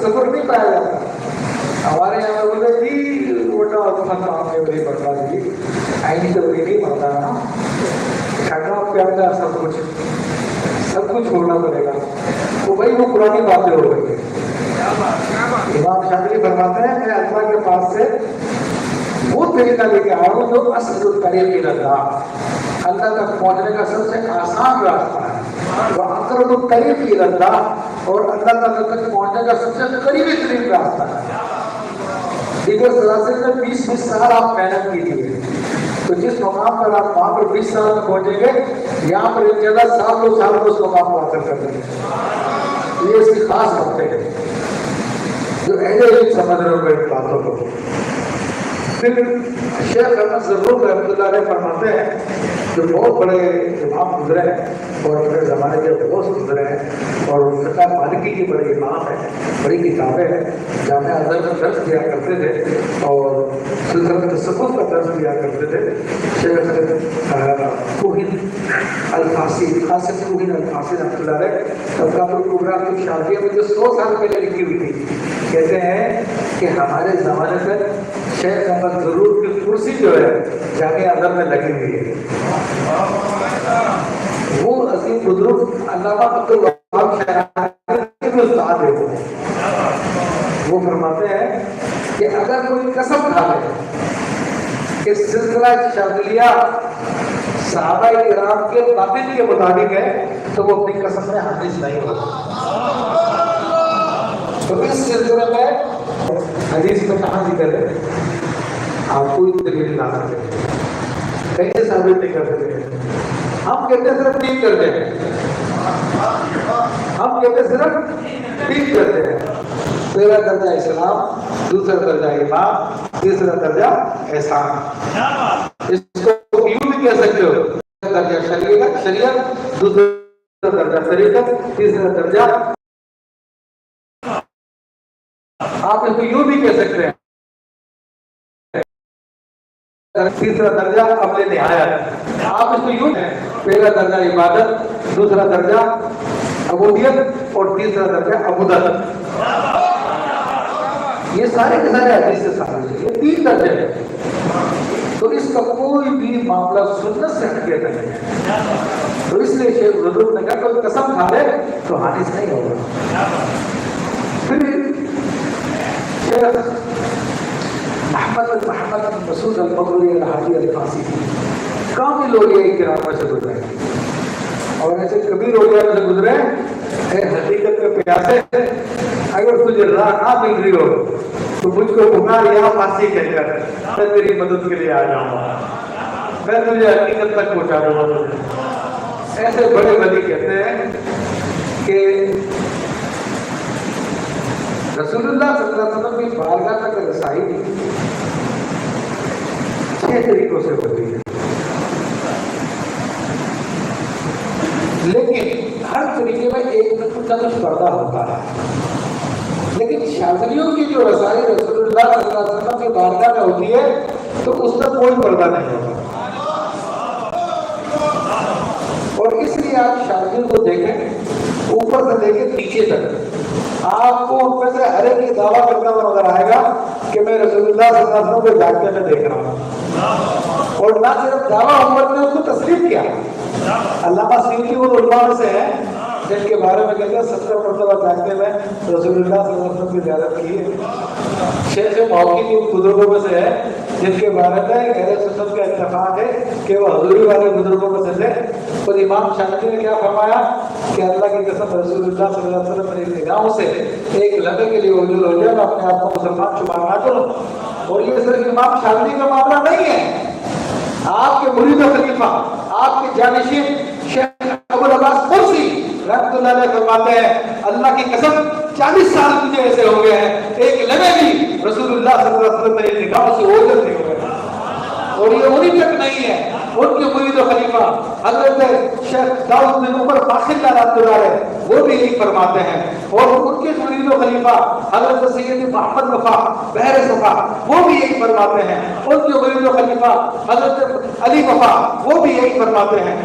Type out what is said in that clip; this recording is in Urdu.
تصور نہیں پایا جاتا. ہمارے یہاں بولے جی ووٹا کام میں وہی بڑھتا جی آئینی تو وہی نہیں بڑھتا نا, کھانا پیانا سب کچھ چھوڑنا پڑے گا. تو بھائی وہ پرانی باتیں ہو گئی ہیں. امام شافعی فرماتے ہیں میں اللہ کے پاس سے وہ طریقہ لے کے آیا ہوں جو اصل الطریق اللہ, اللہ تک پہنچنے کا سب سے آسان راستہ ہے. وہ اقرب الطریق اللہ, اور اللہ تعالیٰ تک پہنچنے کا سب سے قریبی ترین راستہ ہے. دیگر سلاسل میں 20 سال آپ محنت کیجیے, تو جس مقام پر آپ وہاں پر 20 سال میں پہنچیں گے, یہاں پر ایک جگہ سال کو اس مقام کو حاصل کر دیں گے. یہ اس کی خاص باتیں ہیں جو اہل علم سمجھ رہے ہوں گے باتوں کو. پھر شیخ احمد ظہور رحمۃ اللہ علیہ فرماتے ہیں جو بہت بڑے امام گزرے ہیں اور اپنے زمانے کے بہت گزرے ہیں, اور فقہ مالکی کی بڑے امام ہیں, بڑی کتابیں ہیں, جامعہ ازہر میں درس دیا کرتے تھے اور سلسلہ تصوف کا درس دیا کرتے تھے. شیخ کوہین الفاسی, قاسم کوہین الفاسی رحمۃ اللہ علیہ طبقات الکبریٰ کی شادیہ میں جو 100 سال پہلے لکھی ہوئی تھی, کہتے ہیں کہ ہمارے زمانے تک شیخ احمد ظہور کی کرسی جو ہے جامعہ ازہر میں لگی ہوئی ہے. وہ عظیم بزرگ علامہ عبدالوہاب شاہرانی کے استاد ہیں. وہ فرماتے ہیں کہ اگر کوئی قسم کھا لے کہ سلسلہ شاذلیہ صحابہ کرام کے باطن کے مطابق ہے تو وہ اپنی قسم میں حافظ نہیں ہوتا. تو اس سلسلے میں حدیث میں کہاں ذکر ہے, آپ کوئی دلیل لا سکتے ہیں, کہیں سے ثابت نہیں کر سکتے. ہم کہتے ہیں صرف ٹھیک کرتے ہیں, ہم کہتے ہیں صرف ٹھیک کرتے ہیں. پہلا درجہ اسلام, دوسرا درجہ ایمان, تیسرا درجہ احسان. اس کو یوں بھی کہہ سکتے ہو, درجہ شریعت, دوسرا درجہ طریقت, تیسرا درجہ. آپ اس کو یوں بھی کہہ سکتے ہیں, تیسرا درجہ قبل نہایت. آپ اس کو یوں پہلا درجہ عبادت, دوسرا درجہ عبودیت اور تیسرا درجہ عبودت. یہ سارے کے سارے حدیث سے ثابت ہے, یہ 3 درجے ہیں. تو اس کا کوئی بھی معاملہ سنت سے ہٹ کے نہیں ہے. تو اس لیے شیخ ظہور نے کہا کوئی قسم کھا لے تو حادث نہیں ہوگا. پھر شیخ محمد مسعود المغربی الحاجی الفاسی کافی لوگ یہ کرامہ سے گزرے اور ایسے کبھی لوگ سے گزرے ہیں حقیقت کے پیاسے. اگر تجھے راہ نہ مل رہی ہو تو مجھ کو پکار یا پھانسی کہہ کر میں تیری مدد کے لیے آ جاؤں گا, میں تجھے حقیقت تک پہنچا دوں گا. ایسے بڑے ولی کہتے ہیں کہ رسول اللہ صلی اللہ علیہ وسلم کی بارگاہ تک رسائی 6 طریقوں سے ہوتی ہے, لیکن ہر طریقے میں ایک کچھ نہ کچھ پردہ ہوتا ہے. لیکن شاذلیوں کی جو رسائی رسول اللہ صلی اللہ علیہ وسلم کی بارگاہ میں ہوتی ہے تو اس میں کوئی پردہ نہیں ہوتا. اور اس لیے آپ شاذلیوں کو دیکھیں اوپر سے لے کے نیچے تک, آپ کو ان میں سے ہر ایک یہ دعویٰ کرتا ہوا نظر آئے گا کہ میں رسول اللہ صلی اللہ علیہ وسلم کو جاگتے میں دیکھ رہا ہوں. اور نہ صرف دعویٰ, امت نے اس کو تسلیم کیا. علامہ سیوطی وہ علماء میں سے ہیں جن کے بارے میں کہتے ہیں 70 مرتبہ جاگتے میں رسول اللہ صلی اللہ علیہ وسلم کی زیارت کی ہے. شیخ موقعی کی بزرگوں میں سے ہے جن کے بارے میں اہل سنت کا اتفاق ہے کہ وہ حضوری والے بزرگوں میں سے تھے. اور امام شافعی نے کیا فرمایا کہ اللہ کی قسم رسول اللہ صلی اللہ علیہ وسلم میری نگاہوں سے ایک لمحے کے لیے وجود ہو جائے, میں اپنے آپ کو مسلمان شمار نہ کروں. اور یہ صرف امام شافعی کا معاملہ نہیں ہے, آپ کے مرید و خلیفہ, آپ کے جانشین شیخ ابو العباس مرسی رحمۃ اللہ علیہ فرماتے ہیں اللہ کی قسم 40 سال مجھے ایسے ہو گئے ہیں ایک لمحے بھی رسول اللہ صلی اللہ علیہ وسلم میری نگاہوں سے اوجھل نہیں ہو گئے. اور یہ انہیں تک نہیں ہے, ان کے مرید و خلیفہ حضرت شیخ داؤد بن عمر باقر رحمۃ اللہ علیہ وہ بھی یہی فرماتے ہیں. اور ان کے مرید و خلیفہ حضرت سید محمد وفا بحر صفا وہ بھی یہی فرماتے ہیں. ان کے مرید و خلیفہ حضرت علی وفا وہ بھی یہی فرماتے ہیں.